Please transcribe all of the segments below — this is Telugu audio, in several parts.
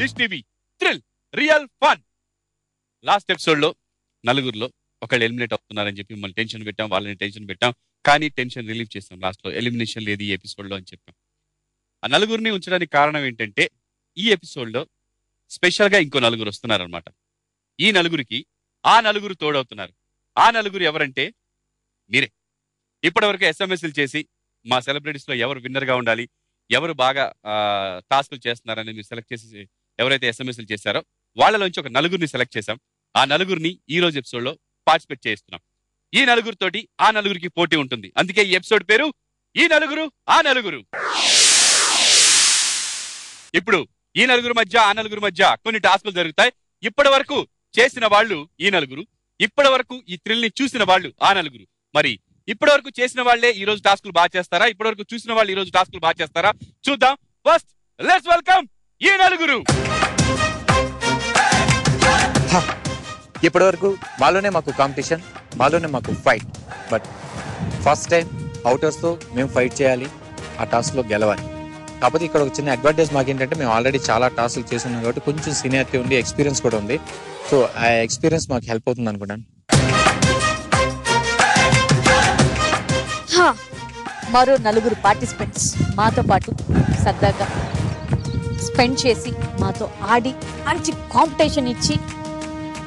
Dish TV thrill real fun. Last episode లో నలుగురులో ఒకళ్ళు ఎలిమినేట్ అవుతున్నారని చెప్పి మిమ్మల్ని టెన్షన్ పెట్టాం, వాళ్ళని టెన్షన్ పెట్టాం, కానీ టెన్షన్ రిలీవ్ చేస్తాం. లాస్ట్ లో ఎలిమినేషన్ లేదు ఈ ఎపిసోడ్ లో అని చెప్పాం. ఆ నలుగురిని ఉంచడానికి కారణం ఏంటంటే ఈ ఎపిసోడ్ లో స్పెషల్ గా ఇంకో నలుగురు వస్తున్నారనమాట. ఈ నలుగురికి ఆ నలుగురు తోడవుతున్నారు. ఆ నలుగురు ఎవరంటే మీరే. ఇప్పటివరకు ఎస్ఎంఎస్లు చేసి మా సెలబ్రిటీస్ లో ఎవరు విన్నర్ గా ఉండాలి, ఎవరు బాగా టాస్క్లు చేస్తున్నారని మీరు సెలెక్ట్ చేసి ఎవరైతే ఎస్ఎంఎస్లు చేశారో వాళ్ళలోంచి ఒక నలుగురిని సెలెక్ట్ చేశాం. ఆ నలుగురిని ఈ రోజు ఎపిసోడ్ లో పార్టిసిపేట్ చేస్తున్నాం. ఈ నలుగురితోటి ఆ నలుగురికి పోటీ ఉంటుంది. అందుకే ఈ ఎపిసోడ్ పేరు ఈ నలుగురు ఆ నలుగురు. ఇప్పుడు ఈ నలుగురు మధ్య ఆ నలుగురు మధ్య కొన్ని టాస్కులు జరుగుతాయి. ఇప్పటి వరకు చేసిన వాళ్ళు ఈ నలుగురు, ఇప్పటి వరకు ఈ థ్రిల్ ని చూసిన వాళ్ళు ఆ నలుగురు. మరి ఇప్పటి వరకు చేసిన వాళ్ళే ఈ రోజు టాస్కులు బాగా చేస్తారా, ఇప్పటి వరకు చూసిన వాళ్ళు ఈ రోజు టాస్కులు బాగా చేస్తారా చూద్దాం. ఫస్ట్ లెట్స్ వెల్కమ్ ఈ నలుగురు. ఇప్పటి వరకు వాళ్ళలోనే మాకు కాంపిటీషన్, వాళ్ళలోనే మాకు ఫైట్. బట్ ఫస్ట్ టైం అవుటర్స్తో మేము ఫైట్ చేయాలి, ఆ టాస్క్లో గెలవాలి. కాకపోతే ఇక్కడ ఒక చిన్న అడ్వాంటేజ్ మాకు ఏంటంటే మేము ఆల్రెడీ చాలా టాస్క్లు చేస్తున్నాం కాబట్టి కొంచెం సీనియారిటీ ఉంది, ఎక్స్పీరియన్స్ కూడా ఉంది. సో ఆ ఎక్స్పీరియన్స్ మాకు హెల్ప్ అవుతుంది అనుకుంటాను. మరో నలుగురు పార్టిసిపెంట్స్ మాతో పాటు సరదాగా స్పెండ్ చేసి మాతో ఆడి మంచి కాంపిటీషన్ ఇచ్చి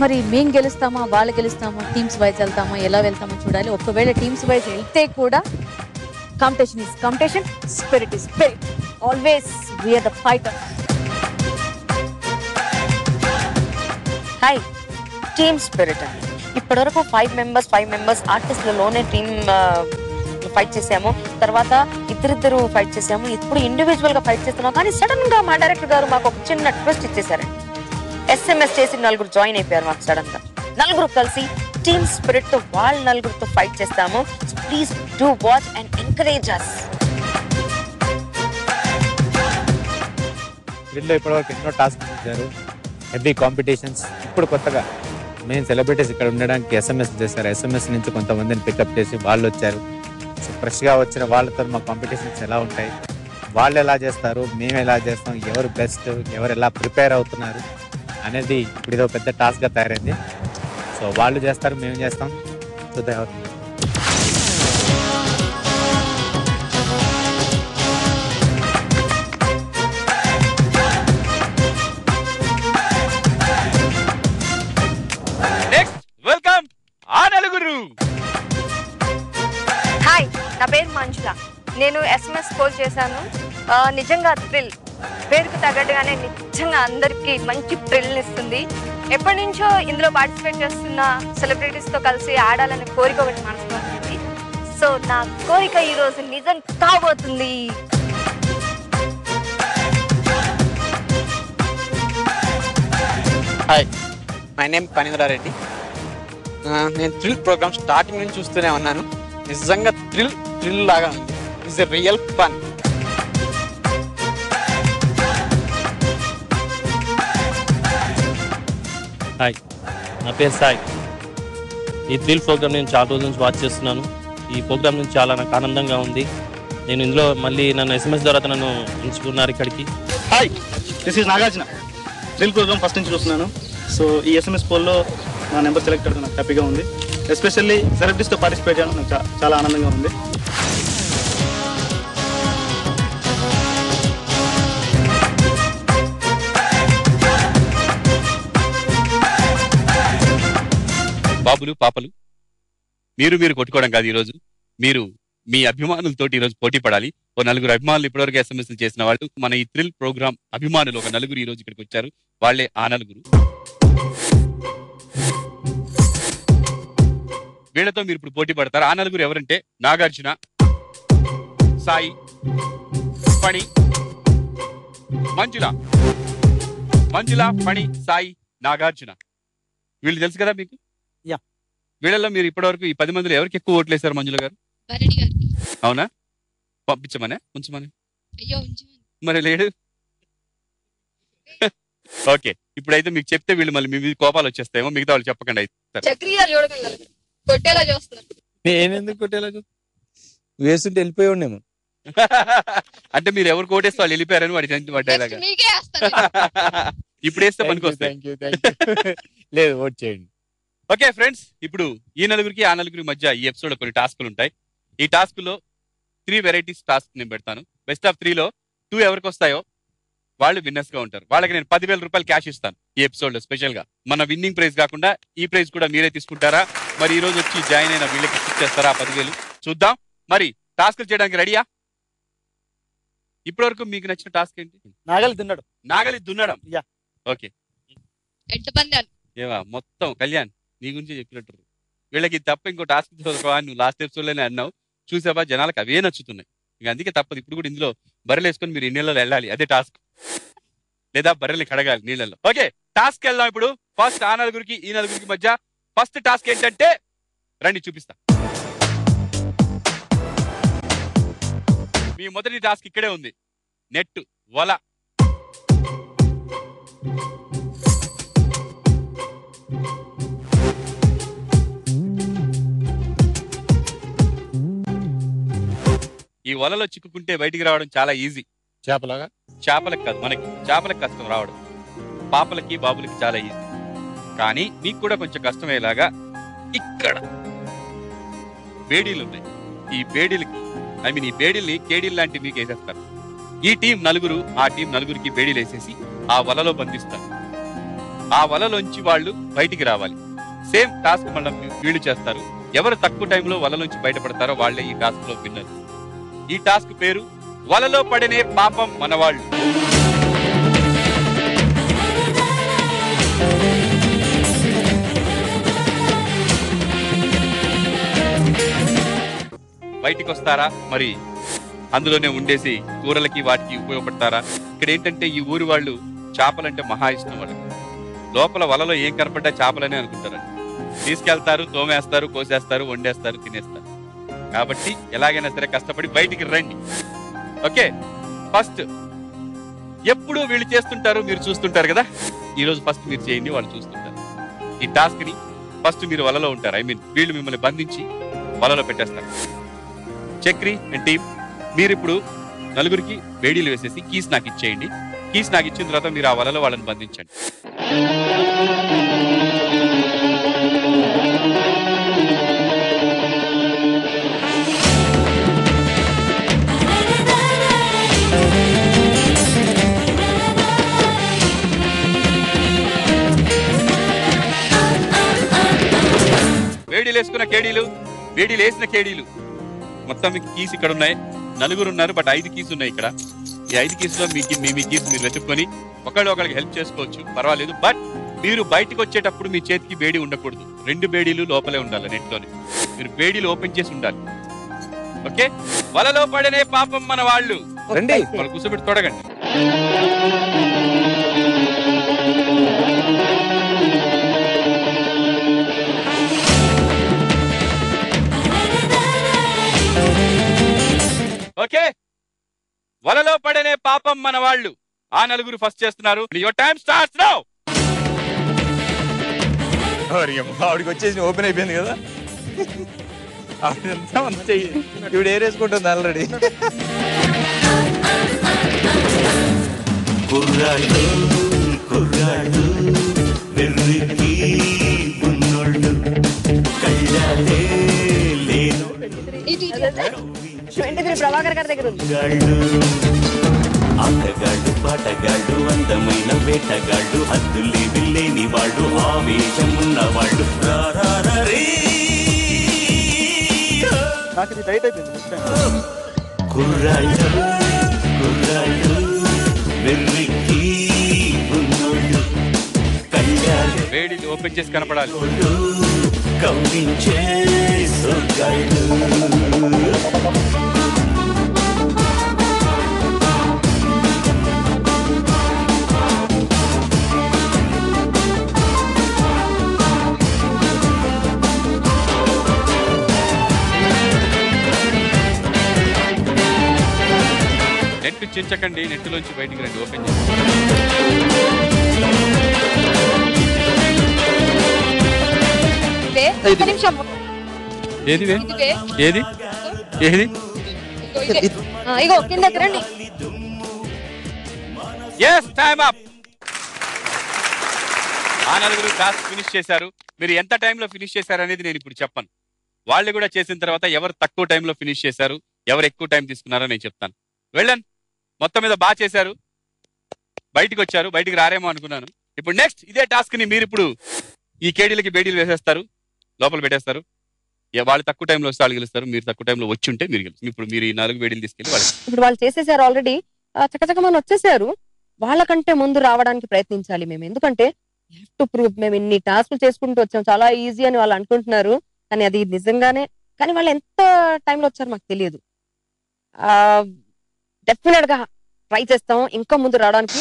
మరి మేం గెలుస్తామా వాళ్ళు గెలుస్తామా, టీమ్స్ వైజ్ వెళ్తామా ఎలా వెళ్తామో చూడాలి. ఒకవేళ టీమ్స్ వైజ్ వెళ్తే కూడా competition is competition, spirit is spirit, always we are the fighter. Hi, team spirit అండి. ఇప్పటివరకు 5 మెంబర్స్ ఆర్టిస్ట్లలోనే టీమ్ ఫైట్ చేసాము. తర్వాత ఇద్దరిద్దరు ఫైట్ చేసాము. ఇప్పుడు ఇండివిజువల్ గా ఫైట్ చేస్తున్నాం. కానీ సడన్ గా మా డైరెక్టర్ గారు మాకు ఒక చిన్న ట్విస్ట్ ఇచ్చేసారండి. ఎస్ఎంఎస్ చేసి నలుగురు జాయిన్ అయిపోయారు మాకు సడన్ గా. నలుగురు కలిసి టీమ్ స్పిరిట్ తో వాళ్ళ నలుగురితో ఫైట్ చేస్తాము. Please do watch and encourage us. వీళ్ళు ఇప్పటివరకు ఎన్నో టాస్క్ చేశారు, హెవీ కాంపిటీషన్స్. ఇప్పుడు కొత్తగా మెయిన్ సెలబ్రిటీస్ ఇక్కడ ఉండడానికి ఎస్ఎంఎస్ చేశారు. ఎస్ఎంఎస్ నుంచి కొంతమందిని పికప్ చేసి వాళ్ళు వచ్చారు. సో ఫ్రెష్గా వచ్చిన వాళ్ళతో మా కాంపిటీషన్స్ ఎలా ఉంటాయి, వాళ్ళు ఎలా చేస్తారు, మేము ఎలా చేస్తాం, ఎవరు బెస్ట్, ఎవరు ఎలా ప్రిపేర్ అవుతున్నారు అనేది ఇప్పుడు ఇదో పెద్ద టాస్క్గా తయారైంది. సో వాళ్ళు చేస్తారు, మేము చేస్తాం. చూద్దాం ఎవరు. నెక్స్ట్ వెల్కమ్ ఆ నలుగురు. హాయ్, నా పేరు మంజుల. నేను ఎస్ఎంఎస్ కాల్ చేశాను. నిజంగా థ్రిల్ పేరుకు తగ్గట్టుగానే నిజంగా అందరికీ మంచి థ్రిల్ ఇస్తుంది. ఎప్పటి నుంచో ఇందులో పార్టిసిపేట్ చేస్తున్న సెలబ్రిటీస్తో కలిసి ఆడాలనే కోరిక ఒకటి మనసులో ఉంటుంది. సో నా కోరిక ఈరోజు నిజం కాబోతుంది. Hi, my name Panindra Reddy. నేను థ్రిల్ ప్రోగ్రామ్ స్టార్టింగ్ నుంచి చూస్తూనే ఉన్నాను. నిజంగా థ్రిల్ లాగా ఉంది. It's a real fun. Hi, నా పేరు సాయి. ఈ థ్రిల్ ప్రోగ్రామ్ నేను చాలా రోజుల నుంచి వాచ్ చేస్తున్నాను. ఈ ప్రోగ్రామ్ నుంచి చాలా నాకు ఆనందంగా ఉంది. నేను ఇందులో మళ్ళీ నన్ను ఎస్ఎంఎస్ ద్వారా నన్ను ఎంచుకున్నారు ఇక్కడికి. Hi, this is Nagarjuna. Thrill programme first నుంచి చూస్తున్నాను. సో ఈ ఎస్ఎంఎస్ పోల్లో నా నెంబర్ సెలెక్ట్ అవ్వడం నాకు హ్యాపీగా ఉంది. ఎస్పెషల్లీ సెలబ్రిటీస్తో పార్టిసిపేట్ చేయడం నాకు చాలా ఆనందంగా ఉంది. బాబులు పాపలు, మీరు కొట్టుకోవడం కాదు. ఈరోజు మీరు మీ అభిమానులతోటి ఈరోజు పోటీ పడాలి. ఓ నలుగురు అభిమానులు ఇప్పటివరకు ఎస్ఎంఎస్ చేసిన వాళ్ళు, మన ఈ థ్రిల్ ప్రోగ్రామ్ అభిమానులు ఒక నలుగురు ఈ రోజు ఇక్కడికి వచ్చారు. వాళ్ళే ఆ నలుగురు. వీళ్ళతో మీరు ఇప్పుడు పోటీ పడతారు. ఆ నలుగురు ఎవరంటే నాగార్జున, సాయి, పణి, మంజుల, పణి, సాయి, నాగార్జున. వీళ్ళు తెలుసు కదా మీకు? యా. వీళ్ళలో మీరు ఇప్పటివరకు ఈ 10 మందిలో ఎవరికి ఎక్కువ ఓట్లు వేశారు? మంజుల గారు. అవునా? పంపించమనే ఉంచమని? మరి లేడు. ఓకే, ఇప్పుడైతే మీకు చెప్తే వీళ్ళు మళ్ళీ మీ కోపాలు వచ్చేస్తాయేమో, మిగతా వాళ్ళు చెప్పకండి. నేనెందుకు కొట్టేలా వేస్తుంటే వెళ్ళిపోయి ఉండేమో. అంటే మీరు ఎవరు కోటేస్తే వాళ్ళు వెళ్ళిపోయారని వాడి జంతు పడ్డాయిలాగా. Next మీకే వేస్తాను. ఇప్పుడు వేస్తే పనికొస్తాయి. లేదు, ఓట్ చేయండి. ఓకే ఫ్రెండ్స్, ఇప్పుడు ఈ నలుగురికి ఆ నలుగురి మధ్య ఈ ఎపిసోడ్ కొన్ని టాస్కులు ఉంటాయి. ఈ టాస్కులో 3 వెరైటీస్ టాస్క్ నేను పెడతాను. బెస్ట్ ఆఫ్ 3లో 2 ఎవరికి వస్తాయో వాళ్ళు విన్నర్స్ గా ఉంటారు. వాళ్ళకి నేను 10,000 రూపాయలు క్యాష్ ఇస్తాను ఈ ఎపిసోడ్ లో స్పెషల్ గా. మన విన్నింగ్ ప్రైజ్ కాకుండా ఈ ప్రైజ్ కూడా మీరే తీసుకుంటారా? మరి ఈ రోజు వచ్చి జాయిన్ అయిన వీళ్ళకి ఇచ్చేస్తారా 10,000? చూద్దాం. మరి టాస్కులు చేయడానికి రెడీయా? ఇప్పటి వరకు మీకు నచ్చిన టాస్క్ ఏంటి? నాగలి దున్నడం. నాగలి దున్నడం. యా. ఓకే. ఎట్టు పందాలు. ఏవా మొత్తం కళ్యాణ్ నీ గురించి చెప్పినట్టు. వీళ్ళకి తప్ప ఇంకో టాస్క్ నువ్వు లాస్ట్ ఎపిసోడ్ లోనే అన్నావు. చూసావా, జనాలకు అవే నచ్చుతున్నాయి. ఇక అందుకే తప్పదు. ఇప్పుడు కూడా ఇందులో బర్రెలు వేసుకొని మీరు నీళ్ళలో వెళ్ళాలి, అదే టాస్క్. లేదా బర్రెల్ని కడగాలి నీళ్ళల్లో. ఓకే, టాస్క్ వెళ్దాం ఇప్పుడు. ఫస్ట్ ఆ నలుగురికి ఈ నలుగురికి మధ్య ఫస్ట్ టాస్క్ ఏంటంటే, రండి చూపిస్తా. మీ మొదటి టాస్క్ ఇక్కడే ఉంది. నెట్, వల. ఈ వలలో చిక్కుకుంటే బయటికి రావడం చాలా ఈజీ. చేపలాగా? చేపలకు కాదు, మనకి చేపలకు కష్టం రావడం. పాపలకి బాబులకి చాలా ఈజీ. కానీ మీకు కూడా కొంచెం కష్టమయ్యేలాగా ఇక్కడ బేడీలు ఉన్నాయి. ఈ బేడీలకి ఈ బేడీల్ని కేడీలు లాంటి మీకు వేసేస్తారు. ఈ టీం నలుగురు ఆ టీం నలుగురికి బేడీలు వేసేసి ఆ వలలో బంధిస్తారు. ఆ వలలోంచి వాళ్ళు బయటికి రావాలి. సేమ్ టాస్క్ మళ్ళీ వీళ్ళు చేస్తారు. ఎవరు తక్కువ టైంలో వలలోంచి బయటపడతారో వాళ్ళే ఈ టాస్క్ లో విన్నర్. ఈ టాస్క్ పేరు వలలో పడనే పాపం మనవాళ్ళు. బయటికి వస్తారా? మరి అందులోనే ఉండేసి కూరలకి వాటికి ఉపయోగపడతారా? ఇక్కడ ఏంటంటే ఈ ఊరి వాళ్ళు చేపలంటే మహా ఇష్టం వాళ్ళకి. లోపల వలలో ఏం కనపడ్డా చేపలనే అనుకుంటారండి. తీసుకెళ్తారు, తోమేస్తారు, కోసేస్తారు, వండేస్తారు, తినేస్తారు. కాబట్టి ఎలాగైనా సరే కష్టపడి బయటికి రండి. ఓకే, ఫస్ట్ ఎప్పుడు వీళ్ళు చేస్తుంటారు, మీరు చూస్తుంటారు కదా. ఈ రోజు ఫస్ట్ మీరు చేయండి, వాళ్ళు చూస్తుంటారు. ఈ టాస్క్ ని ఫస్ట్ మీరు వలలో ఉంటారు. వీళ్ళు మిమ్మల్ని బంధించి వలలో పెట్టేస్తారు. చక్రి అండ్ టీమ్, మీరు ఇప్పుడు నలుగురికి వేడీలు వేసేసి కీస్ నాకు ఇచ్చేయండి. కీస్ నాకు ఇచ్చిన తర్వాత మీరు ఆ వలలో వాళ్ళని బంధించండి. వేడీలు వేసుకున్న కేడీలు, వేడీలు వేసిన కేడీలు, మొత్తం మీకు కీస్ ఇక్కడ ఉన్నాయి. నలుగురు ఉన్నారు, బట్ 5 కీస్ ఉన్నాయి ఇక్కడ. ఈ 5 కీస్లో మీ కీస్ మీరు వెతుక్కొని ఒకళ్ళకి హెల్ప్ చేసుకోవచ్చు, పర్వాలేదు. బట్ మీరు బయటకు వచ్చేటప్పుడు మీ చేతికి బేడీ ఉండకూడదు. 2 బేడీలు లోపలే ఉండాలి నెట్లోనే. మీరు బేడీలు ఓపెన్ చేసి ఉండాలి. ఓకే, వలలో పడనే పాపం మన వాళ్ళు. రండి, వాళ్ళు కూర్చోబెట్టి తొడగండి. ఓకే, వలలో పడనే పాపం మన వాళ్ళు. ఆ నలుగురు ఫస్ట్ చేస్తున్నారు. Your time starts now. ఆవిడకి వచ్చేసి ఓపెన్ అయిపోయింది కదా. ఇప్పుడు ఏరేసుకుంటుంది ఆల్రెడీ. కుర్రాళ్ళు కుర్రాళ్ళు వెర్రికి ఉన్నోళ్ళు కళ్ళాలే లేను ప్రభాకర్ గారి దగ్గర ఉంది. ఆటగాళ్ళు పాటగాళ్ళు అందమైన వేటగాళ్ళు హద్దులేవి లేని వాళ్ళు ఆవేశం ఉన్నవాళ్ళు కుర్రాళ్ళు కుర్రాళ్ళు వెర్రికి ఉన్నోళ్ళు కళ్ళాలే వేడిని ఓపెన్ చేసి కనపడాలి. కవ్వించే సొగ్గాళ్ళు నెట్ చించకండి, నెట్లోంచి బయటికి రండి, ఓపెన్ చేసి. ఏది ఏది ఏది ఇగో కిందకి రండి. Yes time up. ఆ నలుగురు టాస్క్ ఫినిష్ చేశారు. మీరు ఎంత టైంలో ఫినిష్ చేశారు అనేది నేను ఇప్పుడు చెప్పను. వాళ్ళు కూడా చేసిన తర్వాత ఎవరు తక్కువ టైంలో ఫినిష్ చేశారు, ఎవరు ఎక్కువ టైం తీసుకున్నారో నేను చెప్తాను. వెళ్ళండి. మొత్తం మీద బాగా చేశారు, బయటికి వచ్చారు. బయటికి రారేమో అనుకున్నాను. ఇప్పుడు నెక్స్ట్ ఇదే టాస్క్ ని మీరు ఇప్పుడు ఈ కేడీలకి బేడీలు వేసేస్తారు, లోపల పెట్టేస్తారు. వాళ్ళు తక్కువ టైంలో వస్తే వాళ్ళు గెలుస్తారు, మీరు తక్కువ టైంలో వచ్చి ఉంటే మీరు గెలుస్తారు. ఇప్పుడు మీరు ఈ 4 బేడీలు తీసుకెళ్ళి వాళ్ళు ఇప్పుడు వాళ్ళు చేసేసారు ఆల్రెడీ, చకచకమని వచ్చేసారు. వాళ్ళకంటే ముందు రావడానికి ప్రయత్నించాలి మేము, ఎందుకంటే టు ప్రూవ్ మేము ఇన్ని టాస్క్లు చేసుకుంటూ వచ్చాం, చాలా ఈజీ అని వాళ్ళు అనుకుంటున్నారు. కానీ అది నిజంగానే, కానీ వాళ్ళు ఎంత టైంలో వచ్చారు మాకు తెలియదు. డెఫినెట్ గా ట్రై చేస్తాం ఇంకా ముందు రావడానికి.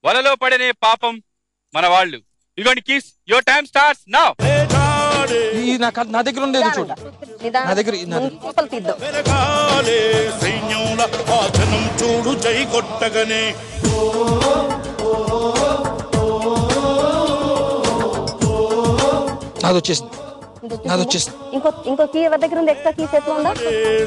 వలలో పడనే పాపం మన వాళ్ళు. ఇదిగోండి keys, your time starts now. నా దగ్గర ఉండేది చూడు, నా దగ్గర తీద్దాం. సైన్యంలో ఆచనం చూడు జై కొట్టగనే. నాది వచ్చేసింది, నాది వచ్చేసింది. ఇంకో కీ ఎవరి దగ్గర ఉంది? ఎక్స్ట్రా కీస్ ఎట్లా ఉందా?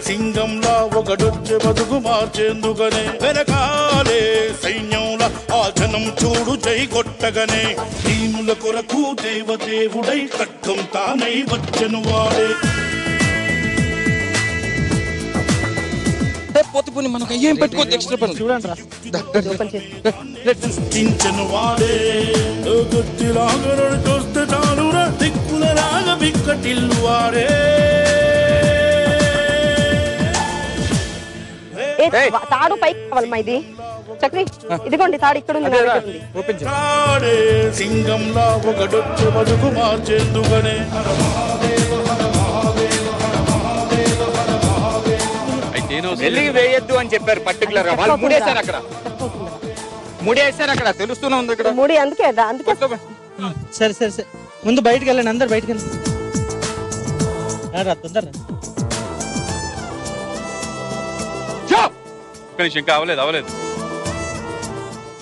సింగంలా ఒకడొచ్చే బతుకు మార్చేందుకనే. వెనకాలే సైన్యంలో ఆచనం చూడు జై కొట్టగనే. దీనుల కొరకు దేవదేవుడై ఖడ్గం తానై వచ్చెను వాడే. పోతే మనకు ఏం పెట్టుకోవద్దు, ఎక్స్ట్రా పని చూడండి రా. వాడే గొత్తిలాగా చూస్తే చాలురా, దిక్కులలాగా బిక్కటిల్లు వాడే. తాడు పైకి కావాలి మా, ఇది చక్రి ఇదిగోండి తాడు ఇక్కడ ఉంది. సింగంలా ఒకడొచ్చే బతుకు మార్చేందుకనే. వెల్లిగి వేయద్దు అని చెప్పారు పర్టికులర్ గా. వాళ్ళు ముడేశారు అక్కడ, ముడేశారు అక్కడ, తెలుస్తూనే ఉంది అక్కడ ముడి. అందుకే సరే సరే సరే, ముందు బయటకు వెళ్ళండి, అందరు బయటకు వెళ్ళండి. తొందర ఇంకా అవ్వలేదు.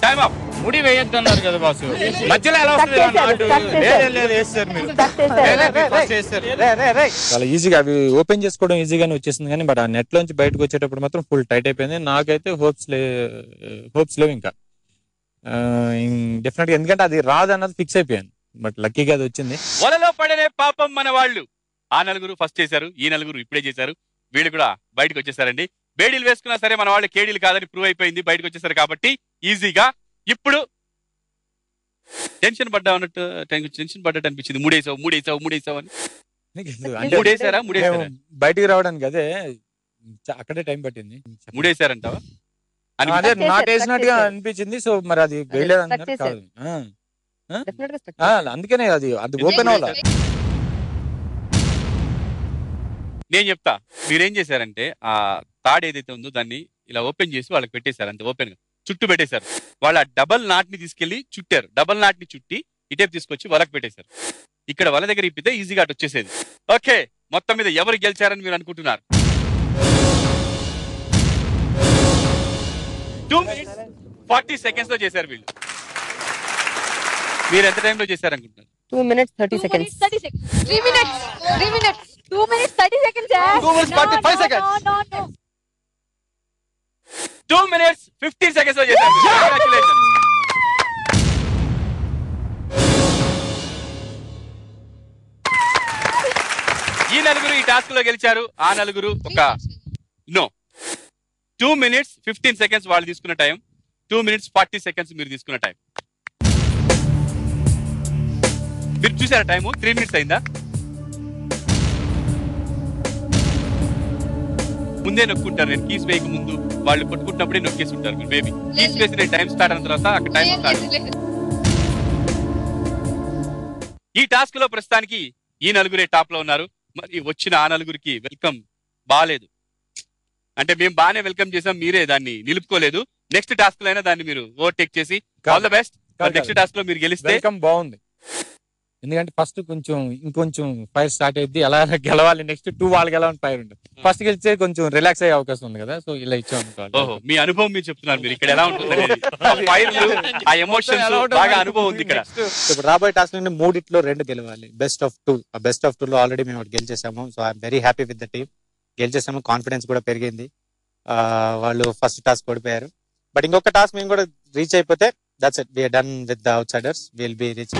Time up. ముడి వేయొద్దు అన్నారు కదా బాసు, మధ్యలో ఎలా వస్తుంది? చాలా ఈజీగా అవి ఓపెన్ చేసుకోవడం ఈజీగానే వచ్చేసింది, కానీ బట్ ఆ నెట్ లోంచి బయటకు వచ్చేటప్పుడు మాత్రం ఫుల్ టైట్ అయిపోయింది. నాకైతే హోప్స్ లేవు ఇంకా డెఫినెట్ గా, ఎందుకంటే అది రాదన్నది ఫిక్స్ అయిపోయాను. బట్ లక్కీగా అది వచ్చింది. వలలో పడనే పాపం మన వాళ్ళు. ఆ నలుగురు ఫస్ట్ చేశారు, ఈ నలుగురు ఇప్పుడే చేశారు. వీళ్ళు కూడా బయటకు వచ్చేసారండి. బేడీలు వేసుకున్నా సరే మన వాళ్ళు కేడీలు కాదని ప్రూవ్ అయిపోయింది, బయటకు వచ్చేసారు కాబట్టి ఈజీగా. ఇప్పుడు టెన్షన్ పడ్డట్టు అనిపించింది. మూడేసావు అని. మూడేసారా? బయటికి రావడానికి అదే అక్కడే టైం పట్టింది. మూడేసారంటావా? అదే నాట్ వేసినట్టుగా అనిపించింది. సో మరి అది వేయలేదు అన్నారు కాదు, అందుకనే అది ఓపెన్ అవ్వాలి. నేను చెప్తా, మీరేం చేశారంటే ఆ తాడు ఏదైతే ఉందో దాన్ని ఇలా ఓపెన్ చేసి వాళ్ళకి పెట్టేశారు, అంతే. ఓపెన్ గా చుట్టూ పెట్టేశారు. వాళ్ళ డబల్ నాట్ ని తీసుకెళ్లి చుట్టారు. డబల్ నాట్ ని చుట్టి ఇటేపు తీసుకొచ్చి వలకు పెట్టేశారు. ఇక్కడ వాళ్ళ దగ్గర ఇప్పితే ఈజీగా అటు వచ్చేసేది. ఓకే, మొత్తం మీద ఎవరు గెలిచారని మీరు అనుకుంటున్నారు? 2 minutes 40 seconds లో చేశారు వీళ్ళు. మీరు ఎంత టైంలో చేశారు అనుకుంటున్నారు? 2 minutes 30 seconds. 3 minutes 2 minutes 30 seconds. 2 minutes 45 seconds. No. 2 minutes 15 seconds లో చేశారు. Congratulations. ఈ నలుగురు ఈ టాస్క్ లో గెలిచారు. ఆ నలుగురు ఒక 2 minutes 15 seconds వాళ్ళు తీసుకున్న టైం, 2 minutes 40 seconds మీరు తీసుకున్న టైం. మీరు చూసారా టైము? 3 minutes అయిందా? ముందే నొక్కుంటారు. నేను కీస్ వేయక ముందు వాళ్ళు కొట్టుకుంటున్నప్పుడే నొక్కేసి ఉంటారు. మీరు బేబీ కీస్ వేసి నేను టైం స్టార్ట్ అయిన తర్వాత అక్కడ టైం స్టార్ట్. ఈ టాస్క్ లో ప్రస్తుతానికి ఈ నలుగురే టాప్ లో ఉన్నారు. మరి వచ్చిన ఆ నలుగురికి వెల్కమ్ బాలేదు. అంటే మేము బాగానే వెల్కమ్ చేసాం, మీరే దాన్ని నిలుపుకోలేదు. నెక్స్ట్ టాస్క్ లో అయినా దాన్ని మీరు ఓవర్టేక్ చేసి all the best. Next task లో మీరు గెలిస్తే వెల్కమ్ బాగుంది, ఎందుకంటే ఫస్ట్ ఇంకొంచెం ఫైర్ స్టార్ట్ అయింది, ఎలా గెలవాలి, నెక్స్ట్ 2 వాళ్ళు గెలవని ఫైర్ ఉంటుంది. ఫస్ట్ గెలిచే కొంచెం రిలాక్స్ అయ్యే అవకాశం ఉంది కదా, సో ఇలా ఇచ్చాం అనుకోవాలి. ఓహో, మీ అనుభవం మీరు చెప్తున్నారు, మీరు ఇక్కడ ఎలా ఉంటుంది అనేది. ఆ ఫైర్లు, ఆ ఎమోషన్స్ బాగా అనుభవం ఉంది ఇక్కడ. ఇప్పుడు రాబోయే టాస్క్ నుండి 3 2 గెలవాలి. బెస్ట్ ఆఫ్ 2, ఆ బెస్ట్ ఆఫ్ 2 లో ఆల్రెడీ మేము గెలిచేసాము. So I'm very happy with the team. గెలిచేసాము, కాన్ఫిడెన్స్ కూడా పెరిగింది. వాళ్ళు ఫస్ట్ టాస్క్ ఓడిపోయారు, బట్ ఇంకొక టాస్క్ మేము కూడా రీచ్ అయిపోతే that's it, we are done with the outsiders, will be reach.